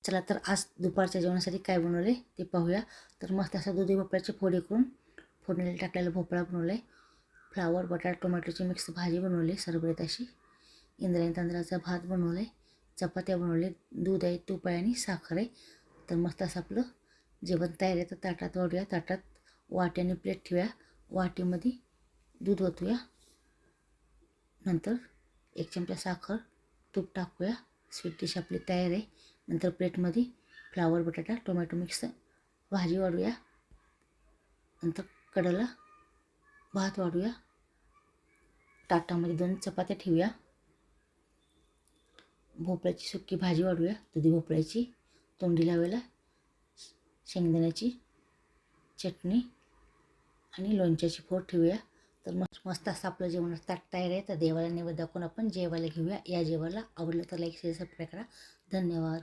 चला तर आज दुपारच्या जेवणासाठी काय बनवले ते पाहूया. तर मस्त असा दुधी भोपळ्याचे फोडे करून फोडणीला टाकलेला भोपळा बनवला आहे. फ्लावर बटाटा टोमॅटोची मिक्स भाजी बनवली सरबरीत अशी. इंद्रायणी तांदळाचा भात बनवला आहे. चपात्या बनवले. दूध आहे, तूप आहे आणि साखर आहे. तर मस्त असं आपलं जेवण तयार आहे. तर ताटात वाढूया. ताटात वाट्याने प्लेट ठेवूया. वाटीमध्ये दूध ओतूया. नंतर 1 चमचा साखर, तूप टाकूया. स्वीट डिश आपली तयार आहे. नंतर प्लेटमध्ये फ्लावर बटाटा टोमॅटो मिक्स भाजी वाढूया. नंतर कडेला भात वाढूया. ताटामध्ये 2 चपात्या ठेवूया. भोपळ्याची सुकी भाजी वाढूया. दुधी भोपळ्याची तोंडी लावायला शेंगदाण्याची चटणी आणि लोणच्याची फोड ठेवूया. तर मस्त असं आपलं जेवण ताट तयार आहे. तर देवाला नैवेद्य दाखवून आपण जेवायला घेऊया. या जेवायला आवडलं तर लाईक शेअर सबस्क्राईब करा. धन्यवाद.